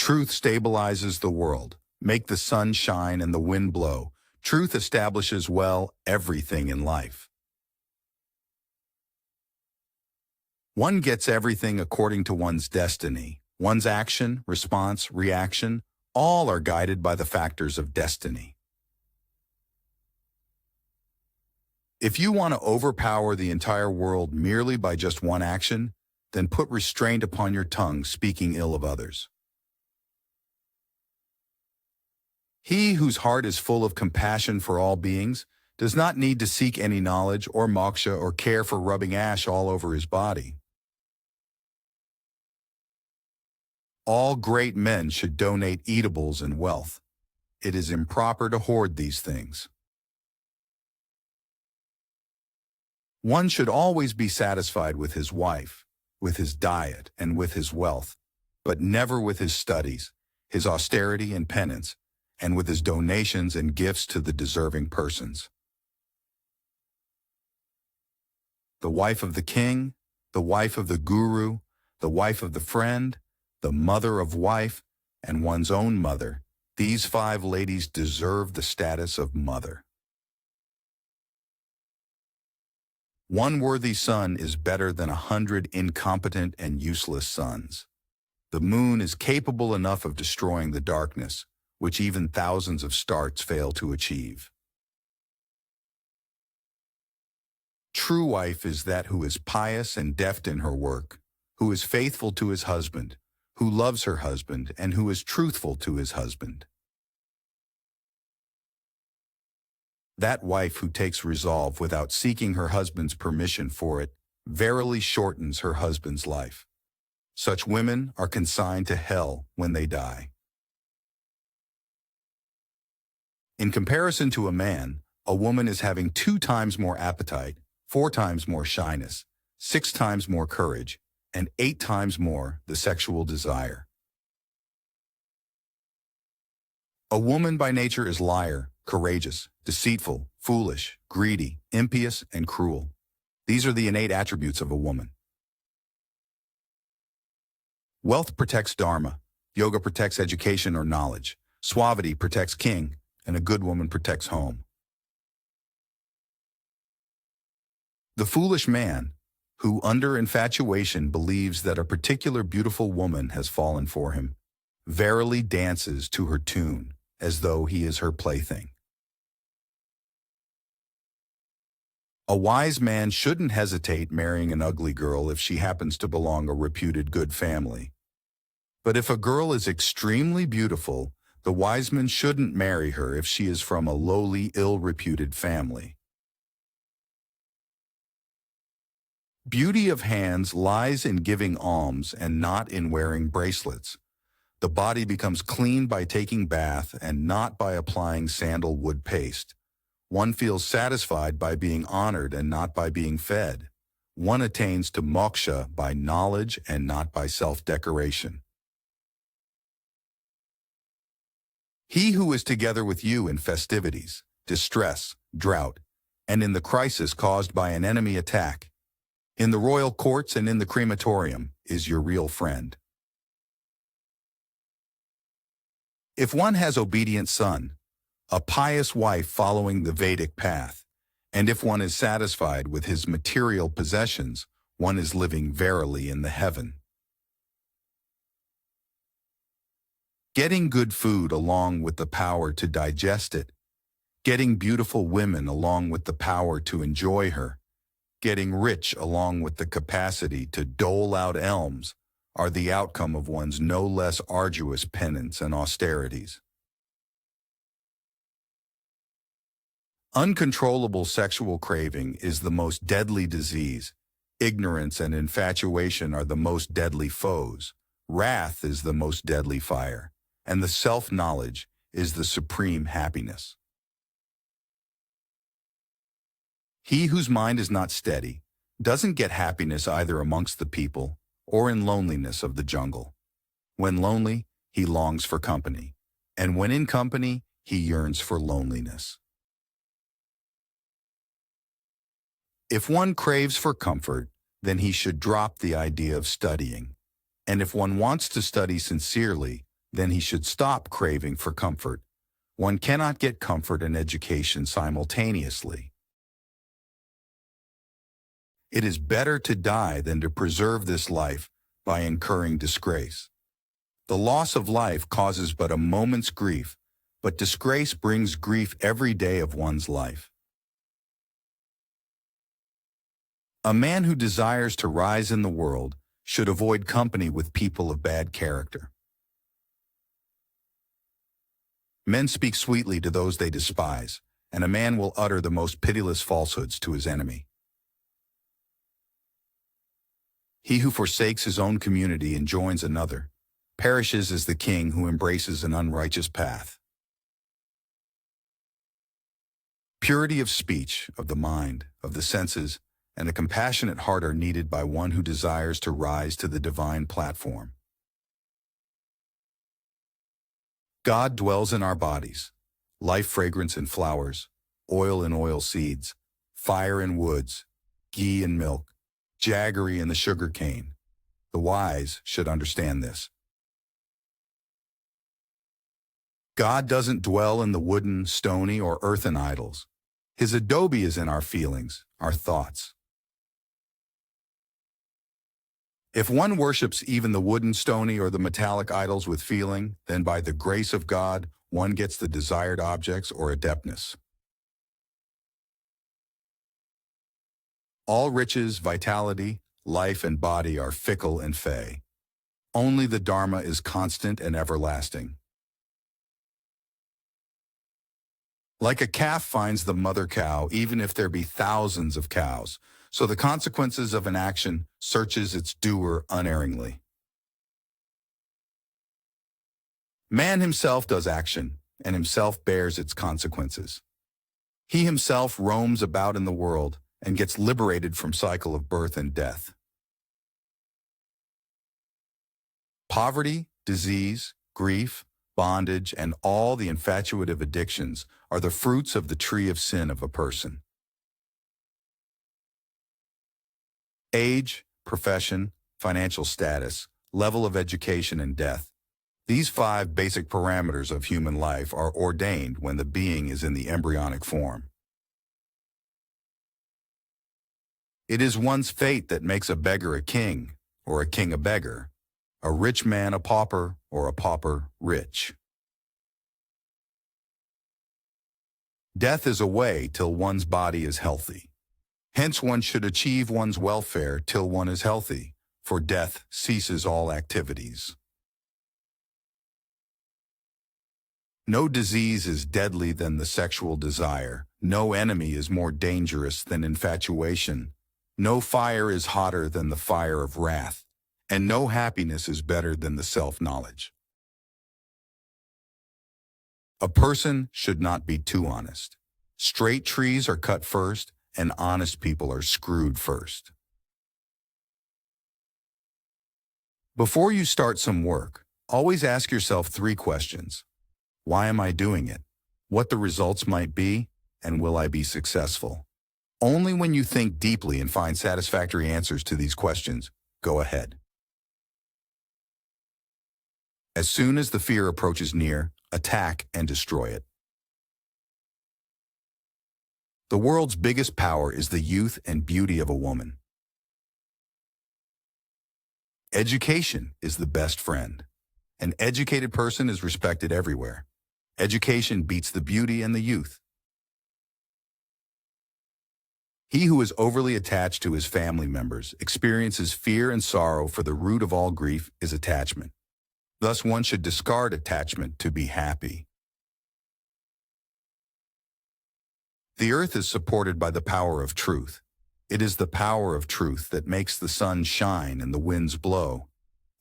Truth stabilizes the world. Make the sun shine and the wind blow. Truth establishes, well, everything in life. One gets everything according to one's destiny. One's action, response, reaction, all are guided by the factors of destiny. If you want to overpower the entire world merely by just one action, then put restraint upon your tongue, speaking ill of others. He whose heart is full of compassion for all beings does not need to seek any knowledge or moksha or care for rubbing ash all over his body. All great men should donate eatables and wealth. It is improper to hoard these things. One should always be satisfied with his wife, with his diet, and with his wealth, but never with his studies, his austerity and penance, and with his donations and gifts to the deserving persons. The wife of the king, the wife of the guru, the wife of the friend, the mother of wife, and one's own mother, these 5 ladies deserve the status of mother. One worthy son is better than 100 incompetent and useless sons. The moon is capable enough of destroying the darkness, which even thousands of stars fail to achieve. True wife is that who is pious and deft in her work, who is faithful to his husband, who loves her husband, and who is truthful to his husband. That wife who takes resolve without seeking her husband's permission for it verily shortens her husband's life. Such women are consigned to hell when they die. In comparison to a man, a woman is having 2 times more appetite, 4 times more shyness, 6 times more courage, and 8 times more the sexual desire. A woman by nature is liar, courageous, deceitful, foolish, greedy, impious, and cruel. These are the innate attributes of a woman. Wealth protects dharma, yoga protects education or knowledge, suavity protects king, and a good woman protects home. The foolish man, who under infatuation believes that a particular beautiful woman has fallen for him, verily dances to her tune as though he is her plaything. A wise man shouldn't hesitate marrying an ugly girl if she happens to belong a reputed good family. But if a girl is extremely beautiful, the wise man shouldn't marry her if she is from a lowly, ill-reputed family. Beauty of hands lies in giving alms and not in wearing bracelets. The body becomes clean by taking bath and not by applying sandalwood paste. One feels satisfied by being honored and not by being fed. One attains to moksha by knowledge and not by self-decoration. He who is together with you in festivities, distress, drought, and in the crisis caused by an enemy attack, in the royal courts and in the crematorium, is your real friend. If one has obedient son, a pious wife following the Vedic path, and if one is satisfied with his material possessions, one is living verily in the heaven. Getting good food along with the power to digest it, getting beautiful women along with the power to enjoy her, getting rich along with the capacity to dole out alms are the outcome of one's no less arduous penance and austerities. Uncontrollable sexual craving is the most deadly disease. Ignorance and infatuation are the most deadly foes. Wrath is the most deadly fire, and the self-knowledge is the supreme happiness. He whose mind is not steady doesn't get happiness either amongst the people or in loneliness of the jungle. When lonely, he longs for company, and when in company, he yearns for loneliness. If one craves for comfort, then he should drop the idea of studying. And if one wants to study sincerely, then he should stop craving for comfort. One cannot get comfort and education simultaneously. It is better to die than to preserve this life by incurring disgrace. The loss of life causes but a moment's grief, but disgrace brings grief every day of one's life. A man who desires to rise in the world should avoid company with people of bad character. Men speak sweetly to those they despise, and a man will utter the most pitiless falsehoods to his enemy. He who forsakes his own community and joins another perishes as the king who embraces an unrighteous path. Purity of speech, of the mind, of the senses, and a compassionate heart are needed by one who desires to rise to the divine platform. God dwells in our bodies, life fragrance in flowers, oil in oil seeds, fire in woods, ghee in milk, jaggery in the sugar cane. The wise should understand this. God doesn't dwell in the wooden, stony, or earthen idols. His adobe is in our feelings, our thoughts. If one worships even the wooden, stony, or the metallic idols with feeling, then by the grace of God, one gets the desired objects or adeptness. All riches, vitality, life, and body are fickle and fey. Only the Dharma is constant and everlasting. Like a calf finds the mother cow, even if there be thousands of cows, so the consequences of an action searches its doer unerringly. Man himself does action, and himself bears its consequences. He himself roams about in the world and gets liberated from cycle of birth and death. Poverty, disease, grief, bondage, and all the infatuative addictions are the fruits of the tree of sin of a person. Age, profession, financial status, level of education, and death. These 5 basic parameters of human life are ordained when the being is in the embryonic form. It is one's fate that makes a beggar a king, or a king a beggar, a rich man a pauper, or a pauper rich. Death is away till one's body is healthy. Hence one should achieve one's welfare till one is healthy, for death ceases all activities. No disease is deadly than the sexual desire. No enemy is more dangerous than infatuation. No fire is hotter than the fire of wrath, and no happiness is better than the self-knowledge. A person should not be too honest. Straight trees are cut first, and honest people are screwed first. Before you start some work, always ask yourself 3 questions. Why am I doing it? What the results might be? And will I be successful? Only when you think deeply and find satisfactory answers to these questions, go ahead. As soon as the fear approaches near, attack and destroy it. The world's biggest power is the youth and beauty of a woman. Education is the best friend. An educated person is respected everywhere. Education beats the beauty and the youth. He who is overly attached to his family members experiences fear and sorrow, for the root of all grief is attachment. Thus one should discard attachment to be happy. The earth is supported by the power of truth. It is the power of truth that makes the sun shine and the winds blow.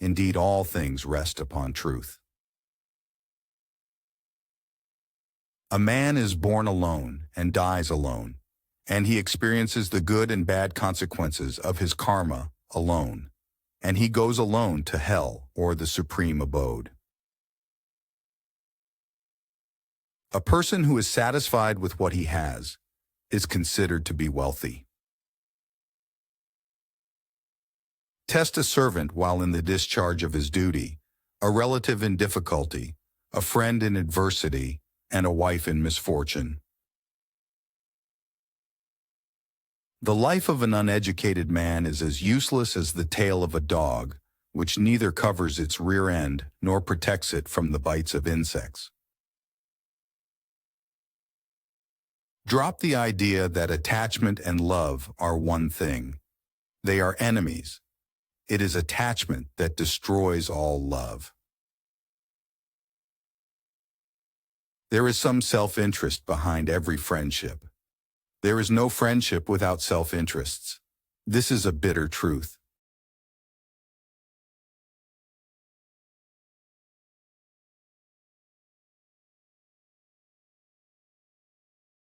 Indeed, all things rest upon truth. A man is born alone and dies alone, and he experiences the good and bad consequences of his karma alone, and he goes alone to hell or the supreme abode. A person who is satisfied with what he has is considered to be wealthy. Test a servant while in the discharge of his duty. a relative in difficulty, a friend in adversity, and a wife in misfortune. The life of an uneducated man is as useless as the tail of a dog, which neither covers its rear end nor protects it from the bites of insects. Drop the idea that attachment and love are one thing. They are enemies. It is attachment that destroys all love. There is some self-interest behind every friendship. There is no friendship without self-interests. This is a bitter truth.